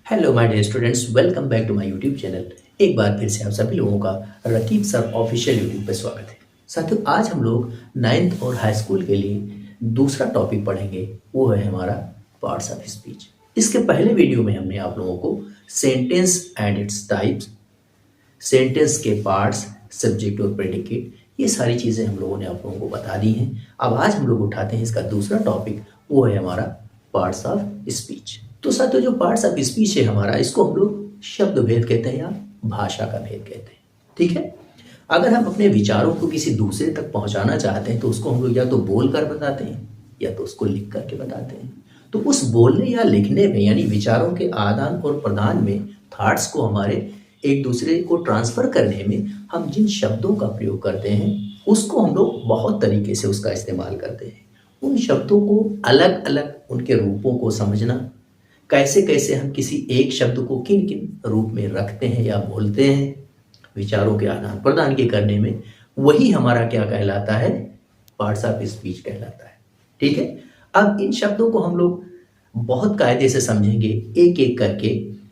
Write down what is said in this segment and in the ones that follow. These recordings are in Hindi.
Hello my dear students, welcome back to my YouTube channel. एक बार फिर से आप सभी लोगों का रकीब सर ऑफिशियल यूट्यूब पर स्वागत है। साथियों, आज हम लोग नाइन्थ और हाई स्कूल के लिए दूसरा टॉपिक पढ़ेंगे, वो है हमारा पार्ट्स ऑफ स्पीच। इसके पहले वीडियो में हमने आप लोगों को sentence and its types, sentence के पार्ट्स, सब्जेक्ट और प्रेडिकेट, ये सारी चीज़ें हम लोगों ने आप लोगों को बता दी हैं। अब आज हम लोग उठाते हैं इसका दूसरा टॉपिक, वो है हमारा पार्ट्स ऑफ स्पीच। तो साथियों, जो पार्ट्स ऑफ स्पीच है हमारा, इसको हम लोग शब्द भेद कहते हैं या भाषा का भेद कहते हैं। ठीक है। अगर हम अपने विचारों को किसी दूसरे तक पहुंचाना चाहते हैं तो उसको हम लोग या तो बोल कर बताते हैं या तो उसको लिख करके बताते हैं। तो उस बोलने या लिखने में, यानी विचारों के आदान और प्रदान में, थॉट्स को हमारे एक दूसरे को ट्रांसफर करने में हम जिन शब्दों का प्रयोग करते हैं उसको हम लोग बहुत तरीके से उसका इस्तेमाल करते हैं। उन शब्दों को अलग अलग उनके रूपों को समझना, कैसे कैसे हम किसी एक शब्द को किन किन रूप में रखते हैं या बोलते हैं, विचारों के आदान प्रदान के करने में, वही हमारा क्या कहलाता है, पार्ट्स ऑफ स्पीच कहलाता है। ठीक है। अब इन शब्दों को हम लोग बहुत कायदे से समझेंगे एक एक करके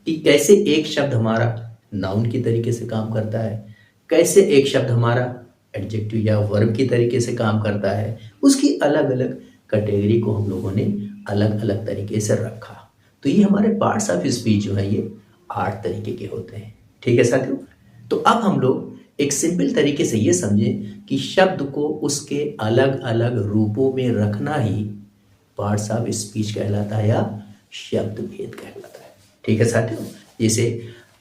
कि कैसे एक शब्द हमारा नाउन की तरीके से काम करता है, कैसे एक शब्द हमारा एडजेक्टिव या वर्ब की तरीके से काम करता है। उसकी अलग अलग कैटेगरी को हम लोगों ने अलग अलग तरीके से रखा। तो ये हमारे पार्ट्स ऑफ स्पीच जो है ये 8 तरीके के होते हैं। ठीक है साथियों। तो अब हम लोग एक सिंपल तरीके से ये समझें कि शब्द को उसके अलग अलग रूपों में रखना ही पार्ट्स ऑफ स्पीच कहलाता है या शब्द भेद कहलाता है। ठीक है साथियों। जैसे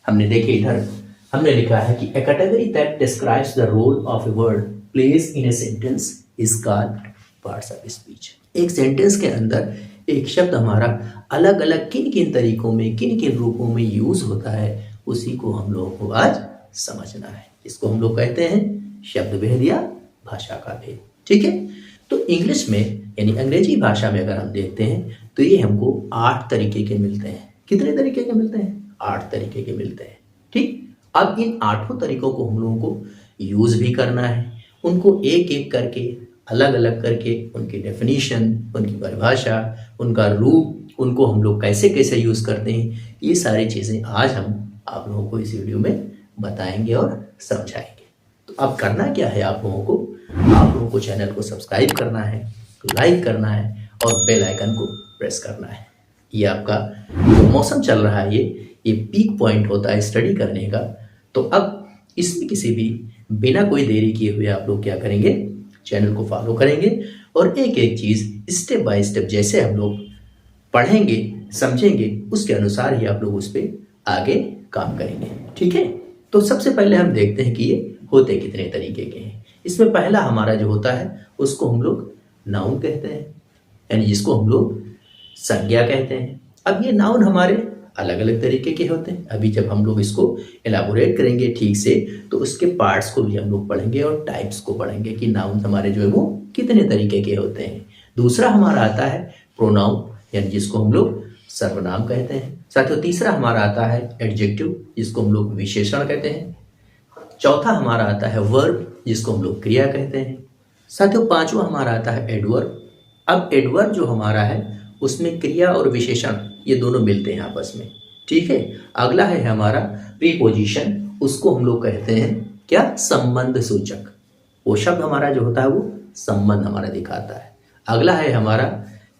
हमने देखे, इधर हमने लिखा है कि a category that describes the role of a word place in a sentence is called parts of speech. एक सेंटेंस के अंदर एक शब्द हमारा अलग अलग किन किन तरीकों में, किन किन रूपों में यूज होता है, उसी को हम लोगों को आज समझना है। इसको हम लोग कहते हैं शब्द भेद या भाषा का भेद। ठीक है। तो इंग्लिश में यानी अंग्रेजी भाषा में अगर हम देखते हैं तो ये हमको 8 तरीके के मिलते हैं। कितने तरीके के मिलते हैं? 8 तरीके के मिलते हैं। ठीक। अब इन 8 तरीकों को हम लोगों को यूज भी करना है, उनको एक एक करके अलग अलग करके उनकी डेफिनेशन, उनकी परिभाषा, उनका रूप, उनको हम लोग कैसे कैसे यूज करते हैं, ये सारी चीजें आज हम आप लोगों को इस वीडियो में बताएंगे और समझाएंगे। तो अब करना क्या है, आप लोगों को चैनल को सब्सक्राइब करना है, लाइक करना है और बेल आइकन को प्रेस करना है। ये आपका जो मौसम चल रहा है ये पीक पॉइंट होता है स्टडी करने का। तो अब इसमें किसी भी बिना कोई देरी किए हुए आप लोग क्या करेंगे, चैनल को फॉलो करेंगे और एक एक चीज स्टेप बाय स्टेप जैसे हम लोग पढ़ेंगे, समझेंगे, उसके अनुसार ही आप लोग उस पर आगे काम करेंगे। ठीक है। तो सबसे पहले हम देखते हैं कि ये होते कितने तरीके के हैं। इसमें पहला हमारा जो होता है उसको हम लोग नाउन कहते हैं, यानी जिसको हम लोग संज्ञा कहते हैं। अब ये नाउन हमारे अलग अलग तरीके के होते हैं। अभी जब हम लोग इसको एलाबोरेट करेंगे ठीक से तो उसके पार्ट्स को भी हम लोग पढ़ेंगे और टाइप्स को पढ़ेंगे कि नाउन हमारे जो है वो कितने तरीके के होते हैं। दूसरा हमारा आता है प्रोनाउन, यानी जिसको हम लोग सर्वनाम कहते हैं। साथियों, तीसरा हमारा आता है एडजेक्टिव, जिसको हम लोग विशेषण कहते हैं। चौथा हमारा आता है वर्ब, जिसको हम लोग क्रिया कहते हैं। साथियों, पांचवा हमारा आता है एडवर्ब। अब एडवर्ब जो हमारा है उसमें क्रिया और विशेषण ये दोनों मिलते हैं आपस में। ठीक है। अगला है हमारा प्रीपोजिशन, उसको हम लोग कहते हैं क्या, संबंध सूचक। वो शब्द हमारा जो होता है वो संबंध हमारा दिखाता है। अगला है हमारा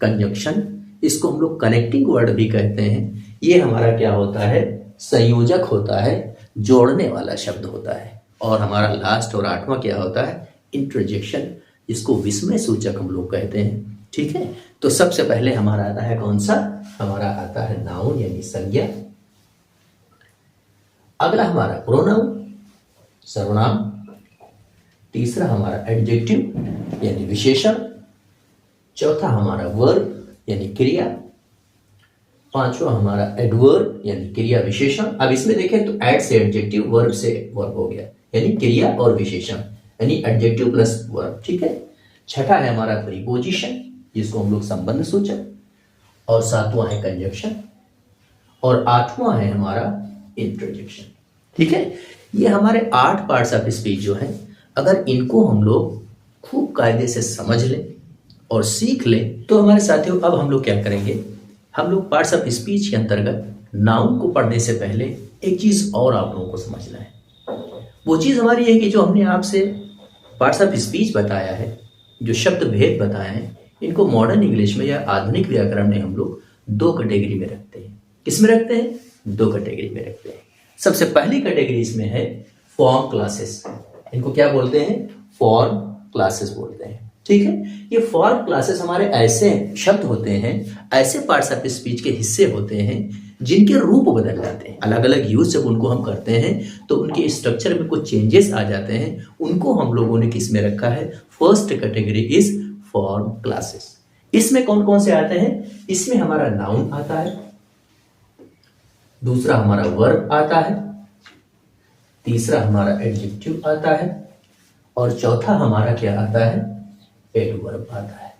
कंजंक्शन, इसको हम लोग कनेक्टिंग वर्ड भी कहते हैं। ये हमारा क्या होता है, संयोजक होता है, जोड़ने वाला शब्द होता है। और हमारा लास्ट और 8वां क्या होता है, इंटरजेक्शन, जिसको विस्मय सूचक हम लोग कहते हैं। ठीक है। तो सबसे पहले हमारा आता है कौन सा, हमारा आता है नाउन यानी संज्ञा। अगला हमारा प्रोनाउन सर्वनाम। तीसरा हमारा एडजेक्टिव यानी विशेषण। चौथा हमारा वर्ब यानी क्रिया। पांचवा हमारा एडवर्ब यानी क्रिया विशेषण। अब इसमें देखें तो एड से एडजेक्टिव, वर्ब से वर्ब हो गया, यानी क्रिया और विशेषण, यानी एडजेक्टिव प्लस वर्ब। ठीक है। छठा है हमारा प्रीपोजिशन, जिसको हम लोग संबंध सूचक, और 7वां है कंजंक्शन, और 8वां है हमारा इंटरजेक्शन। ठीक है। ये हमारे 8 पार्ट्स ऑफ स्पीच जो है, अगर इनको हम लोग खूब कायदे से समझ लें और सीख लें तो हमारे साथियों अब हम लोग क्या करेंगे, हम लोग पार्ट्स ऑफ स्पीच के अंतर्गत नाउन को पढ़ने से पहले एक चीज़ और आप लोगों को समझना है। वो चीज़ हमारी है कि जो हमने आपसे पार्ट्स ऑफ स्पीच बताया है, जो शब्द भेद बताए हैं, इनको मॉडर्न इंग्लिश में या आधुनिक व्याकरण में हम लोग दो कैटेगरी में रखते हैं। किस में रखते हैं? दो कैटेगरी में रखते हैं। सबसे पहली कैटेगरी इसमें है फॉर्म क्लासेस। इनको क्या बोलते हैं? फॉर्म क्लासेस बोलते हैं। ठीक है, ये फॉर्म क्लासेस हमारे ऐसे शब्द होते हैं, ऐसे पार्ट्स ऑफ स्पीच के हिस्से होते हैं जिनके रूप बदल जाते हैं। अलग अलग यूज जब उनको हम करते हैं तो उनके स्ट्रक्चर में कुछ चेंजेस आ जाते हैं। उनको हम लोगों ने किस में रखा है? First category is form classes. इसमें कौन कौन से आते हैं? इसमें हमारा नाउन आता है, दूसरा हमारा वर्ब आता है, तीसरा हमारा एडजेक्टिव आता है और चौथा हमारा क्या आता है? एडवर्ब आता है।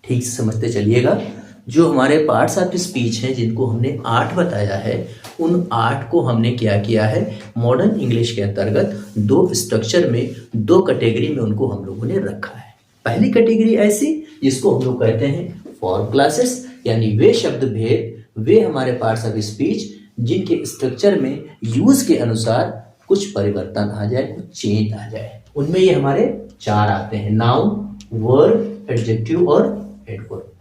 ठीक से समझते चलिएगा। जो हमारे पार्ट्स ऑफ स्पीच हैं जिनको हमने 8 बताया है, उन 8 को हमने क्या किया है? मॉडर्न इंग्लिश के अंतर्गत दो स्ट्रक्चर में, दो कैटेगरी में उनको हम लोगों ने रखा है। पहली कैटेगरी ऐसी जिसको हम लोग कहते हैं फॉर्म क्लासेस, यानी वे शब्द भेद, वे हमारे पार्ट्स ऑफ स्पीच जिनके स्ट्रक्चर में यूज के अनुसार कुछ परिवर्तन आ जाए, कुछ चेंज आ जाए। उनमें ये हमारे 4 आते हैं, नाउन, वर्ब, एडजेक्टिव और एडवर्ब।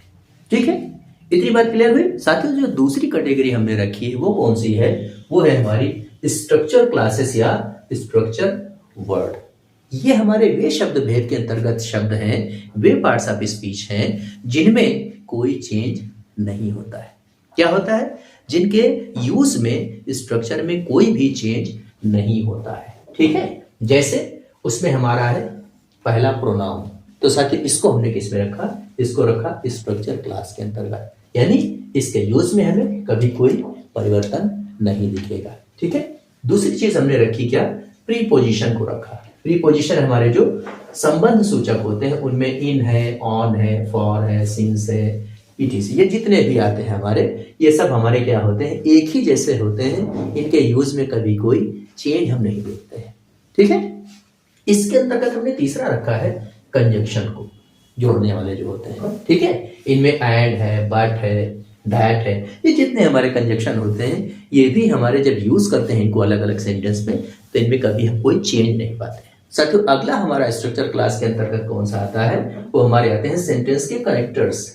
ठीक है, इतनी बात क्लियर हुई। साथियों, जो दूसरी कैटेगरी हमने रखी है वो कौन सी है? वो है हमारी स्ट्रक्चर क्लासेस या स्ट्रक्चर वर्ड। ये हमारे वे शब्द भेद के अंतर्गत शब्द हैं, वे पार्ट्स ऑफ स्पीच हैं जिनमें कोई चेंज नहीं होता है। क्या होता है? जिनके यूज में, स्ट्रक्चर में कोई भी चेंज नहीं होता है। ठीक है, जैसे उसमें हमारा है पहला प्रोनाउन। तो साथियों, इसको हमने किस में रखा? इसको रखा स्ट्रक्चर क्लास के अंतर्गत, यानी इसके यूज में हमें कभी कोई परिवर्तन नहीं दिखेगा। ठीक है, दूसरी चीज हमने रखी क्या? प्रीपोजिशन को रखा। प्रीपोजिशन हमारे जो संबंध सूचक होते हैं उनमें इन है, ऑन है, फॉर है, सिंस है, etc, ये जितने भी आते हैं हमारे, ये सब हमारे क्या होते हैं? एक ही जैसे होते हैं। इनके यूज में कभी कोई चेंज हम नहीं देखते हैं। ठीक है, इसके अंतर्गत हमने तीसरा रखा है कंजंक्शन को, जोड़ने वाले जो होते हैं। ठीक है, इनमें एंड है, बट है, दैट है, ये जितने हमारे कंजंक्शन होते हैं, ये भी हमारे जब यूज करते हैं इनको अलग अलग सेंटेंस में, तो इनमें कभी हम कोई चेंज नहीं पाते हैं। साथियों, अगला हमारा स्ट्रक्चर क्लास के अंतर्गत कौन सा आता है? वो हमारे आते हैं सेंटेंस के कनेक्टर्स।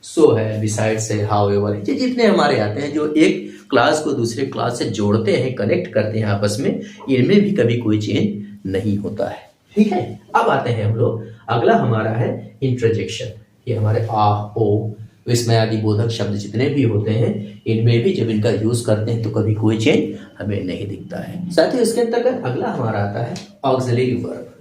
सो है, बिसाइड्स है, हाउएवर, ये जितने हमारे आते हैं जो एक क्लास को दूसरे क्लास से जोड़ते हैं, कनेक्ट करते हैं आपस में, इनमें भी कभी कोई चेंज नहीं होता है। ठीक है, अब आते हैं हम लोग, अगला हमारा है इंटरजेक्शन। ये हमारे आ, ओ, विस्मयादि बोधक शब्द जितने भी होते हैं, इनमें भी जब इनका यूज करते हैं तो कभी कोई चेंज हमें नहीं दिखता है। साथ ही इसके अंतर्गत अगला हमारा आता है ऑक्सिलरी वर्ब।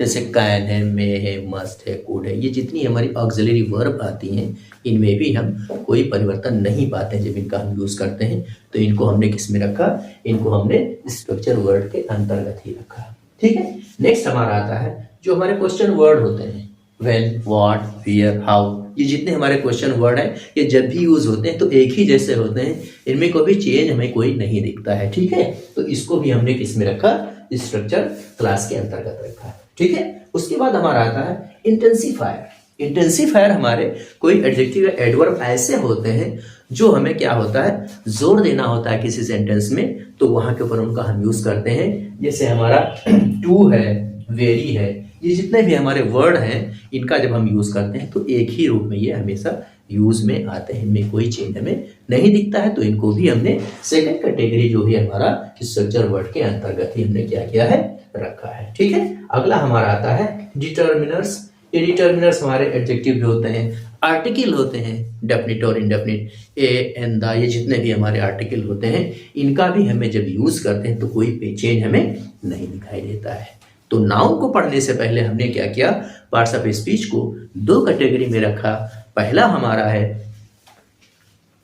जैसे कैन है, मे है, मस्ट है, कुड है, ये जितनी हमारी ऑक्सिलरी वर्ब आती हैं, इनमें भी हम कोई परिवर्तन नहीं पाते हैं जब इनका हम यूज करते हैं। तो इनको हमने किस में रखा? इनको हमने स्ट्रक्चर वर्ड के अंतर्गत ही रखा। ठीक है, नेक्स्ट हमारा आता है जो हमारे क्वेश्चन वर्ड होते हैं, व्हेन, व्हाट, वेयर, हाउ, ये जितने हमारे क्वेश्चन वर्ड हैं, ये जब भी यूज होते हैं तो एक ही जैसे होते हैं, इनमें कोई चेंज हमें कोई नहीं दिखता है। ठीक है, तो इसको भी हमने किस में रखा? स्ट्रक्चर क्लास के अंतर्गत रखा। ठीक है, उसके बाद हमारा आता है इंटेंसिफायर। इंटेंसिफायर हमारे कोई एडजेक्टिव या एडवर्ब ऐसे होते हैं जो हमें क्या होता है? जोर देना होता है किसी सेंटेंस में, तो वहां के ऊपर उनका हम यूज करते हैं। जैसे हमारा टू है, वेरी है, ये जितने भी हमारे वर्ड हैं, इनका जब हम यूज करते हैं तो एक ही रूप में ये हमेशा यूज में आते हैं, इनमें कोई चेंज हमें नहीं दिखता है। तो इनको भी हमने सेकंड कैटेगरी जो है हमारा स्ट्रक्चर वर्ड के अंतर्गत ही हमने क्या किया है? रखा है। ठीक है, अगला हमारा आता है डिटर्मिनर्स। ये डिटर्मिनर्स हमारे एडजेक्टिव भी होते हैं, आर्टिकल होते हैं, डेफिनिट और इंडेफिनिट, ए, एंड, द, ये जितने भी हमारे आर्टिकल होते हैं, इनका भी हमें जब यूज करते हैं तो कोई चेंज हमें नहीं दिखाई देता है। तो नाउन को पढ़ने से पहले हमने क्या किया? पार्ट्स ऑफ स्पीच को दो कैटेगरी में रखा। पहला हमारा है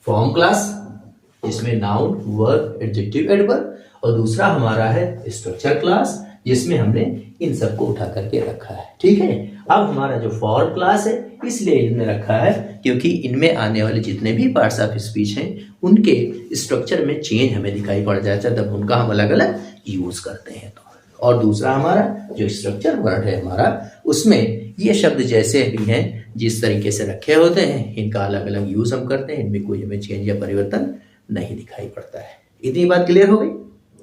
फॉर्म क्लास, जिसमें नाउन, वर्ब, एडजेक्टिव, एडवर्ब, और दूसरा हमारा है स्ट्रक्चर क्लास, जिसमें हमने इन सबको उठा करके रखा है। ठीक है, अब हमारा जो फॉर्म क्लास है, इसलिए इनमें रखा है क्योंकि इनमें आने वाले जितने भी पार्ट्स ऑफ स्पीच हैं, उनके स्ट्रक्चर में चेंज हमें दिखाई पड़ जाता है जब उनका हम अलग अलग यूज करते हैं तो। और दूसरा हमारा जो स्ट्रक्चर वर्ड है हमारा, उसमें ये शब्द जैसे भी हैं, जिस तरीके से रखे होते हैं, इनका अलग अलग यूज हम करते हैं, इनमें कोई हमें चेंज या परिवर्तन नहीं दिखाई पड़ता है। इतनी बात क्लियर हो गई?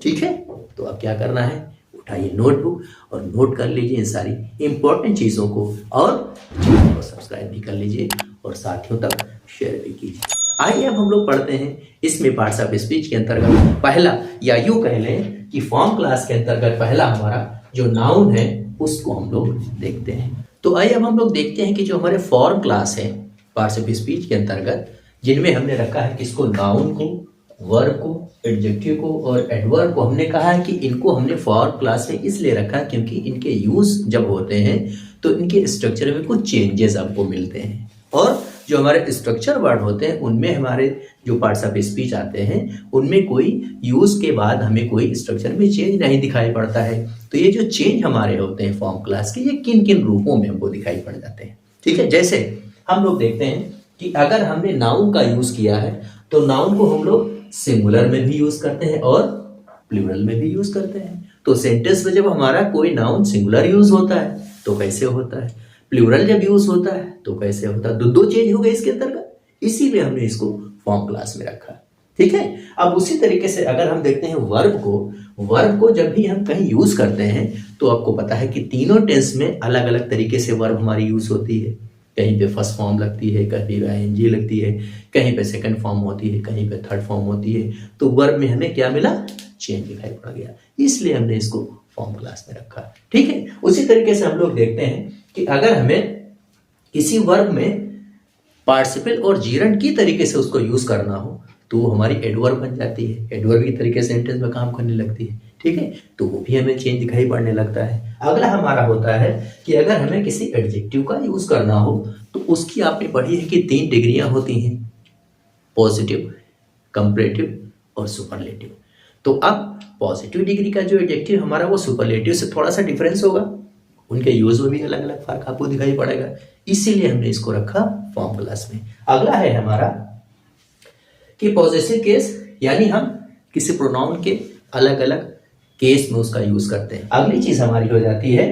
ठीक है, तो अब क्या करना है, उठाइए नोटबुक और नोट कर लीजिए इन सारी इंपॉर्टेंट चीज़ों को, और चैनल को सब्सक्राइब भी कर लीजिए और साथियों तक शेयर भी कीजिए। आइए अब हम लोग पढ़ते हैं इसमें पार्ट्स ऑफ स्पीच के अंतर्गत पहला, या यूँ कह लें कि फॉर्म क्लास के अंतर्गत पहला हमारा जो नाउन है उसको हम लोग देखते हैं। तो आइए अब हम लोग देखते हैं कि जो हमारे फॉर्म क्लास है पार्ट्स ऑफ स्पीच के अंतर्गत, जिनमें हमने रखा है किसको, नाउन को, वर्ब को, एडजेक्टिव को और एडवर्ब को, हमने कहा है कि इनको हमने फॉर्म क्लास में इसलिए रखा क्योंकि इनके यूज जब होते हैं तो इनके स्ट्रक्चर में कुछ चेंजेस आपको मिलते हैं, और जो हमारे स्ट्रक्चर वर्ड होते हैं उनमें हमारे जो पार्ट्स ऑफ स्पीच आते हैं उनमें कोई यूज के बाद हमें कोई स्ट्रक्चर में चेंज नहीं दिखाई पड़ता है। तो ये जो चेंज हमारे होते हैं फॉर्म क्लास के, ये किन किन रूपों में हमको दिखाई पड़ जाते हैं। ठीक है, जैसे हम लोग देखते हैं कि अगर हमने नाउन का यूज किया है तो नाउन को हम लोग सिंगुलर में भी यूज करते हैं और प्लूरल में भी यूज करते हैं। तो सेंटेंस में जब हमारा कोई नाउन सिंगुलर यूज होता है तो कैसे होता है, प्लूरल जब यूज होता है तो कैसे होता है, दो चेंज हो गए इसके अंतर्गत, इसीलिए हमने इसको फॉर्म क्लास में रखा। ठीक है, अब उसी तरीके से अगर हम देखते हैं वर्ब को जब भी हम कहीं यूज करते हैं तो आपको पता है कि तीनों टेंस में अलग अलग तरीके से वर्ब हमारी यूज होती है। कहीं पे फर्स्ट फॉर्म लगती है, कहीं पे आईएनजी लगती है, कहीं पे सेकंड फॉर्म होती है, कहीं पे थर्ड फॉर्म होती है। तो वर्ब में हमें क्या मिला, चेंज दिखाई पड़ गया, इसलिए हमने इसको फॉर्म क्लास में रखा। ठीक है, उसी तरीके से हम लोग देखते हैं कि अगर हमें किसी वर्ब में पार्टिसिपल और जीरंड की तरीके से उसको यूज करना हो तो वो हमारी एडवर्ब बन जाती है, एडवर्ब की तरीके से सेंटेंस में काम करने लगती है। ठीक है, तो वो भी हमें चेंज दिखाई पड़ने लगता है। अगला हमारा होता है कि अगर हमें किसी एडजेक्टिव का यूज करना हो तो उसकी आपने पढ़ी है कि 3 डिग्रियां होती हैं, पॉजिटिव, कंपैरेटिव और सुपरलेटिव। तो अब पॉजिटिव डिग्री का जो एडजेक्टिव हमारा वो सुपरलेटिव से थोड़ा सा डिफरेंस होगा, उनके यूज में भी अलग अलग फर्क आपको दिखाई पड़ेगा, इसीलिए हमने इसको रखा फॉर्म क्लास में। अगला है हमारा कि पॉजेसिव केस, यानी हम किसी प्रोनाउन के अलग अलग केस में उसका यूज करते हैं। अगली चीज हमारी हो जाती है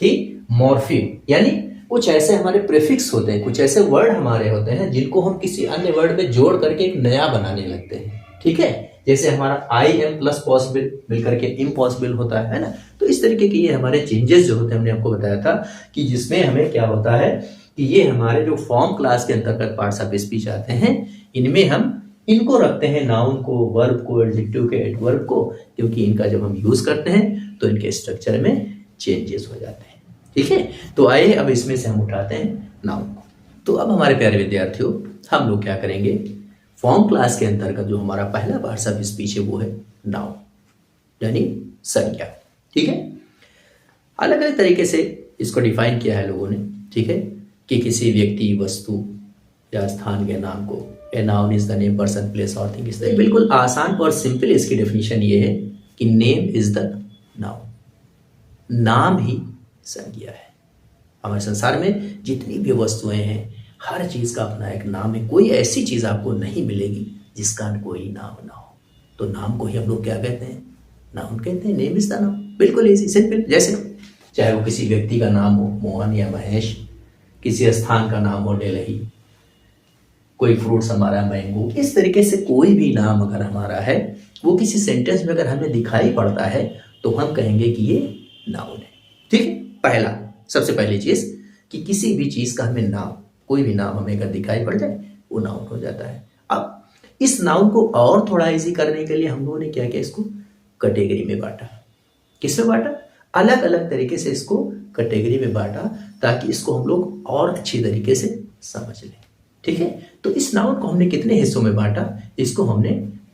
कि मॉर्फिम, यानी कुछ ऐसे हमारे प्रीफिक्स होते हैं, कुछ ऐसे वर्ड हमारे होते हैं जिनको हम किसी अन्य वर्ड में जोड़ करके एक नया बनाने लगते हैं। ठीक है, जैसे हमारा आई एम प्लस पॉसिबल मिलकर के इम्पॉसिबल होता है ना। तो इस तरीके के ये हमारे चेंजेस जो होते हैं, हमने आपको बताया था कि जिसमें हमें क्या होता है कि ये हमारे जो फॉर्म क्लास के अंतर्गत पार्ट्स ऑफ स्पीच आते हैं, इनमें हम इनको रखते हैं, नाउन को, वर्ब को, एडजेक्टिव के एडवर्ब को, क्योंकि इनका जब हम यूज करते हैं तो इनके स्ट्रक्चर में चेंजेस हो जाते हैं। ठीक है, तो आइए अब इसमें से हम उठाते हैं नाउन को। तो अब हमारे प्यारे विद्यार्थियों, हम लोग क्या करेंगे, फॉर्म क्लास के अंतर्गत जो हमारा पहला पार्ट्स ऑफ स्पीच है वो है नाउन, यानी संज्ञा। ठीक है, अलग अलग तरीके से इसको डिफाइन किया है लोगों ने। ठीक है, कि किसी व्यक्ति, वस्तु या स्थान के नाम को, a noun is the name, person, place और थिंग इज द। बिल्कुल आसान और सिंपल इसकी डेफिनेशन ये है कि नेम इज द नाउन, नाम ही संज्ञा है। हमारे संसार में जितनी भी वस्तुएं हैं, हर चीज का अपना एक नाम है। कोई ऐसी चीज आपको नहीं मिलेगी जिसका कोई नाम ना हो। तो नाम को ही हम लोग क्या कहते हैं, नाउन कहते हैं। नेम इज द नाउन, बिल्कुल इजी सिंपल। जैसे चाहे वो किसी व्यक्ति का नाम हो मोहन या महेश, किसी स्थान का नाम हो दिल्ली, कोई फ्रूट्स हमारा मैंगो, इस तरीके से कोई भी नाम अगर हमारा है वो किसी सेंटेंस में अगर हमें दिखाई पड़ता है तो हम कहेंगे कि ये नाउन है। ठीक है, पहला सबसे पहली चीज कि किसी भी चीज का हमें नाम, कोई भी नाम हमें अगर दिखाई पड़ जाए वो नाउन हो जाता है। अब इस नाउन को और थोड़ा इजी करने के लिए हम लोगों ने क्या किया, इसको कैटेगरी में बांटा। किसमें बांटा, अलग अलग तरीके से इसको कैटेगरी में बांटा ताकि इसको हम लोग और अच्छी तरीके से समझ लें। ठीक है, तो इस नाउन को हमने कितने हिस्सों में बांटा, इसको हमने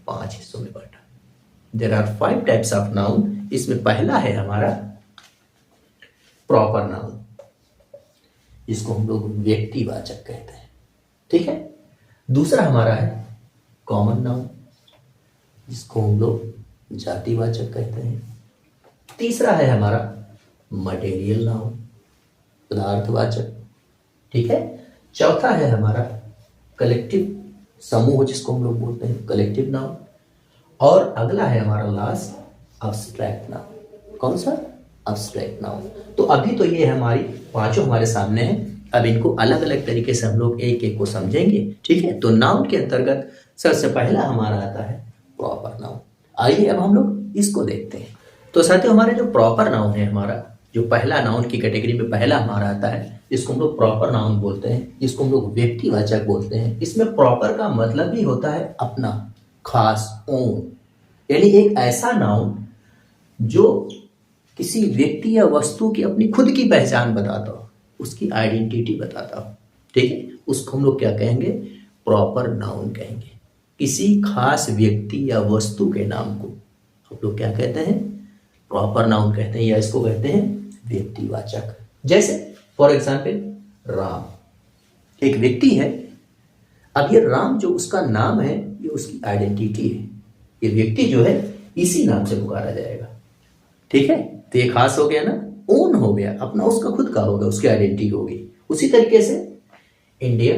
5 हिस्सों में बांटा। There are 5 types of noun. इसमें पहला है हमारा प्रॉपर नाउन, जिसको हम लोग व्यक्तिवाचक कहते हैं। ठीक है, दूसरा हमारा है कॉमन नाउन, जिसको हम लोग जातिवाचक कहते हैं। तीसरा है हमारा मटेरियल नाउन, पदार्थवाचक। ठीक है, चौथा है हमारा कलेक्टिव समूह, जिसको हम लोग बोलते हैं कलेक्टिव नाउन। और अगला है हमारा लास्ट अब्स्ट्रैक्ट नाउन। कौन सा, अब्स्ट्रैक्ट नाउन। तो अभी तो ये हमारी पांचों हमारे सामने हैं, अब इनको अलग अलग तरीके से हम लोग एक एक को समझेंगे। ठीक है, तो नाउन के अंतर्गत सबसे पहला हमारा आता है प्रॉपर नाउन। आइए अब हम लोग इसको देखते हैं। तो साथियों, हमारे जो प्रॉपर नाउन है, हमारा जो पहला नाउन की कैटेगरी में पहला हमारा आता है, जिसको हम लोग प्रॉपर नाउन बोलते हैं, जिसको हम लोग व्यक्तिवाचक बोलते हैं। इसमें प्रॉपर का मतलब ही होता है अपना, खास, ओन, यानी एक ऐसा नाउन जो किसी व्यक्ति या वस्तु की अपनी खुद की पहचान बताता हो, उसकी आइडेंटिटी बताता हो। ठीक है, उसको हम लोग क्या कहेंगे? प्रॉपर नाउन कहेंगे। किसी खास व्यक्ति या वस्तु के नाम को हम लोग क्या कहते हैं? प्रॉपर नाउन कहते हैं, या इसको कहते हैं व्यक्तिवाचक। जैसे फॉर एग्जाम्पल राम एक व्यक्ति है। अब ये राम जो उसका नाम है, ये उसकी आइडेंटिटी है। ये व्यक्ति जो है इसी नाम से पुकारा जाएगा। ठीक है, तो ये खास हो गया ना, ओन हो गया, अपना, उसका खुद का हो गया, उसकी आइडेंटिटी होगी। उसी तरीके से इंडिया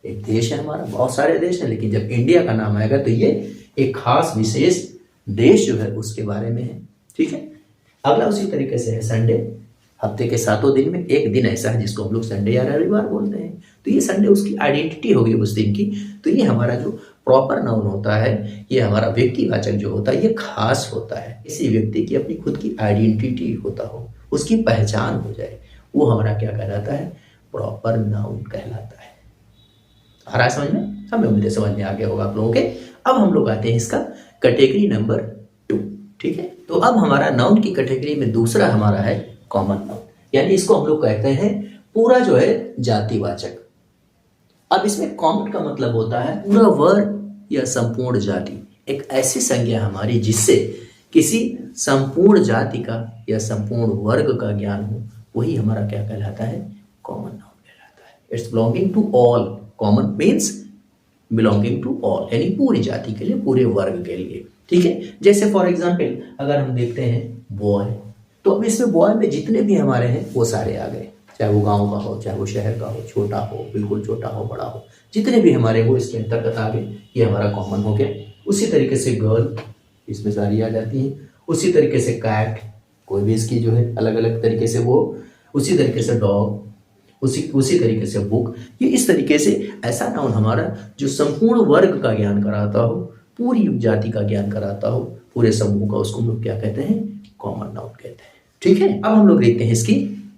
एक देश है हमारा, बहुत सारे देश हैं, लेकिन जब इंडिया का नाम आएगा तो ये एक खास विशेष देश जो है उसके बारे में है। ठीक है, अगला उसी तरीके से है संडे। हफ्ते के 7 दिन में एक दिन ऐसा है जिसको हम लोग संडे या रविवार बोलते हैं। तो ये संडे उसकी आइडेंटिटी होगी उस दिन की। तो ये हमारा जो प्रॉपर नाउन होता है, ये हमारा व्यक्तिवाचक जो होता है, ये खास होता है। किसी व्यक्ति की अपनी खुद की आइडेंटिटी होता हो, उसकी पहचान हो जाए, वो हमारा क्या कहलाता है? प्रॉपर नाउन कहलाता है। आ रहा है समझ में? हमें उम्मीद है समझ में आ गया होगा आप लोगों के। अब हम लोग आते हैं इसका कैटेगरी नंबर 2। ठीक है, तो अब हमारा नाउन की कैटेगरी में दूसरा हमारा है कॉमन नाउन, यानी इसको हम लोग कहते हैं पूरा जो है जातिवाचक। अब इसमें कॉमन का मतलब होता है पूरा वर्ग या संपूर्ण जाति, एक ऐसी संज्ञा हमारी जिससे किसी संपूर्ण जाति का या संपूर्ण वर्ग का ज्ञान हो, वही हमारा क्या कहलाता है? कॉमन नाउन कहलाता है। It's belonging to all. Common means belonging to all, यानी पूरी जाति के लिए, पूरे वर्ग के लिए। ठीक है, जैसे फॉर एग्जाम्पल अगर हम देखते हैं बॉय, तो अब इसमें बॉय में जितने भी हमारे हैं वो सारे आ गए, चाहे वो गांव का हो, चाहे वो शहर का हो, छोटा हो, बिल्कुल छोटा हो, बड़ा हो, जितने भी हमारे वो इसके अंतर्गत आ गए, ये हमारा कॉमन हो गया। उसी तरीके से गर्ल इसमें सारी आ जाती हैं। उसी तरीके से कैट, कोई भी इसकी जो है अलग अलग तरीके से वो। उसी तरीके से डॉग, उसी तरीके से बुक। ये इस तरीके से ऐसा नाउन हमारा जो संपूर्ण वर्ग का ज्ञान कराता हो, पूरी जाति का ज्ञान कराता हो, पूरे समूह का, उसको हम लोग क्या कहते हैं? कॉमन नाउन कहते हैं। ठीक है, अब हम लोग देखते हैं इसकी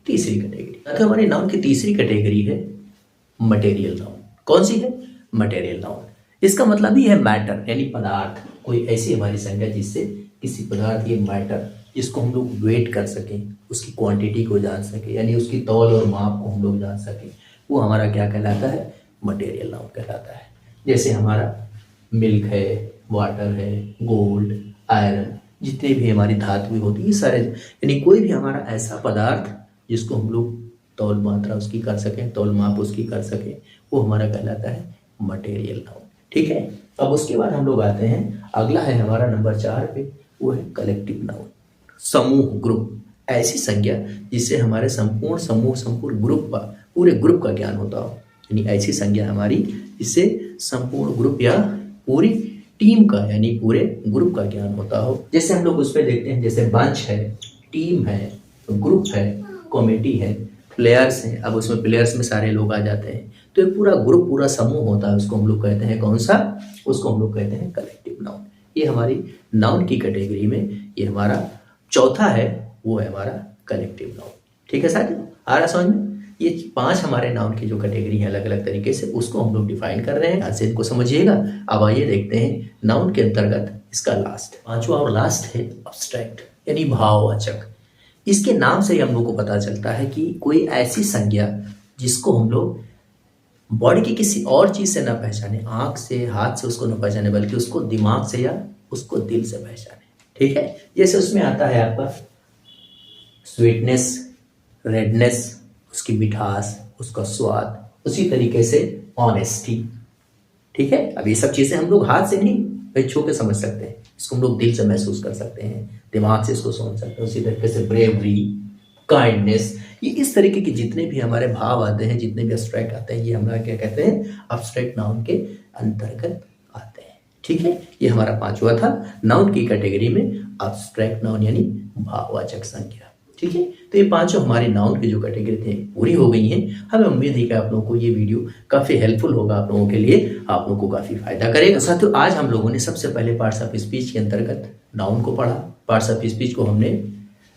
तीसरी कैटेगरी। तो हमारे नाउन की तीसरी कैटेगरी है मटेरियल नाउन। कौन सी है? Material noun. इसका मतलब ही है मैटर, यानी पदार्थ। कोई ऐसी हमारी संज्ञा जिससे किसी पदार्थ, ये मैटर, जिसको हम लोग वेट कर सकें, उसकी क्वांटिटी को जान सके, यानी उसकी तौल और माप को हम लोग जान सकें, वो हमारा क्या कहलाता है? मटेरियल नाउन कहलाता है। जैसे हमारा मिल्क है, वाटर है, गोल्ड, आयरन, जितने भी हमारी धातुएं होती है, ये सारे, यानी कोई भी हमारा ऐसा पदार्थ जिसको हम लोग तौल मात्रा उसकी कर सकें, तौल माप उसकी कर सकें, वो हमारा कहलाता है मटेरियल नाउन। ठीक है, अब उसके बाद हम लोग आते हैं, अगला है हमारा नंबर 4 पे, वो है कलेक्टिव नाउन। समूह, ग्रुप, ऐसी संज्ञा जिससे हमारे संपूर्ण समूह, संपूर्ण ग्रुप का, पूरे ग्रुप का ज्ञान होता हो, यानी ऐसी संज्ञा हमारी जिससे संपूर्ण ग्रुप या पूरी टीम का, यानी पूरे ग्रुप का ज्ञान होता हो। जैसे हम लोग उस पर देखते हैं, जैसे बंच है, टीम है, ग्रुप है, कमेटी है, प्लेयर्स हैं। अब उसमें प्लेयर्स में सारे लोग आ जाते हैं, तो एक पूरा ग्रुप, पूरा समूह होता है, उसको हम लोग कहते हैं कौन सा? उसको हम लोग कहते हैं कलेक्टिव नाउन। ये हमारी नाउन की कैटेगरी में ये हमारा चौथा है, वो है हमारा कलेक्टिव नाउन। ठीक है साथियों, आ रहा समझ में? ये 5 हमारे नाउन की जो कैटेगरी है अलग अलग तरीके से, उसको हम लोग डिफाइन कर रहे हैं। आज से इनको समझिएगा। अब आइए देखते हैं नाउन के अंतर्गत इसका लास्ट, 5वां और लास्ट है अब्स्ट्रैक्ट, यानी भाववाचक। इसके नाम से ही हम लोग को पता चलता है कि कोई ऐसी संज्ञा जिसको हम लोग बॉडी की किसी और चीज से ना पहचाने, आंख से, हाथ से उसको ना पहचाने, बल्कि उसको दिमाग से या उसको दिल से पहचाने। ठीक है, जैसे उसमें आता है आपका स्वीटनेस, रेडनेस, उसकी मिठास, उसका स्वाद, उसी तरीके से ऑनेस्टी। ठीक है, अब ये सब चीजें हम लोग हाथ से नहीं छू के समझ सकते हैं, इसको हम लोग दिल से महसूस कर सकते हैं, दिमाग से इसको समझ सकते हैं। उसी तरीके से ब्रेवरी, काइंडनेस, ये इस तरीके के जितने भी हमारे भाव आते हैं, जितने भी अब्स्ट्रैक्ट आते हैं, ये हमारा क्या कहते हैं? अब्स्ट्रैक्ट नाउन के अंतर्गत आते हैं। ठीक है, ये हमारा 5वां था नाउन की कैटेगरी में, अब्स्ट्रैक्ट नाउन यानी भाववाचक संज्ञा। ठीक है। तो ये पांचों हमारी नाउन की जो कैटेगरी थी पूरी हो गई हैं। हमें उम्मीद है कि आप लोगों को ये वीडियो काफ़ी हेल्पफुल होगा, आप लोगों के लिए, आप लोगों को काफ़ी फायदा करेगा। साथियों, आज हम लोगों ने सबसे पहले पार्ट्स ऑफ स्पीच के अंतर्गत नाउन को पढ़ा। पार्ट्स ऑफ स्पीच को हमने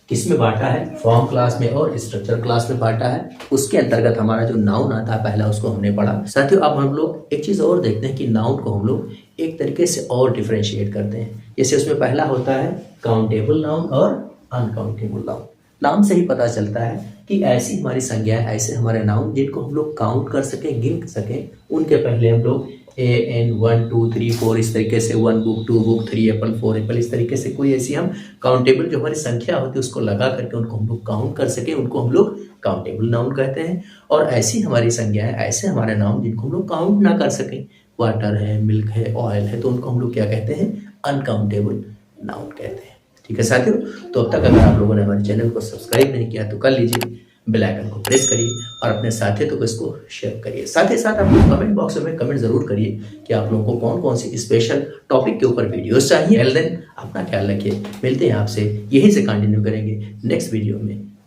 किस में बांटा है? फॉर्म क्लास में और स्ट्रक्चर क्लास में बांटा है। उसके अंतर्गत हमारा जो नाउन आता है पहला, उसको हमने पढ़ा। साथियों, अब हम लोग एक चीज़ और देखते हैं कि नाउन को हम लोग एक तरीके से और डिफ्रेंशिएट करते हैं। जैसे उसमें पहला होता है काउंटेबल नाउन और अनकाउंटेबल नाउन। नाम से ही पता चलता है कि ऐसी हमारी संज्ञाएं, ऐसे हमारे नाउन जिनको हम लोग काउंट कर सकें, गिन सकें, उनके पहले हम लोग AN 1 2 3 4 इस तरीके से 1 बुक 2 बुक 3 एप्पल 4 एप्पल इस तरीके से कोई ऐसी हम काउंटेबल जो हमारी संख्या होती है उसको लगा करके उनको हम लोग काउंट कर सकें, उनको हम लोग काउंटेबल नाउन कहते हैं। और ऐसी हमारी संज्ञाएं, ऐसे हमारे नाउन जिनको हम लोग काउंट ना कर सकें, वाटर है, मिल्क है, ऑयल है, तो उनको हम लोग क्या कहते हैं? अनकाउंटेबल नाउन कहते हैं। ठीक है साथियों, तो अब तक अगर आप लोगों ने हमारे चैनल को सब्सक्राइब नहीं किया तो कर लीजिए, बेल आइकन को प्रेस करिए और अपने साथियों को इसको शेयर करिए। साथ ही साथ आप लोग कमेंट बॉक्स में कमेंट जरूर करिए कि आप लोगों को कौन कौन सी स्पेशल टॉपिक के ऊपर वीडियोस चाहिए। टिल देन अपना ख्याल रखिए, मिलते हैं आपसे, यहीं से कंटिन्यू करेंगे नेक्स्ट वीडियो में।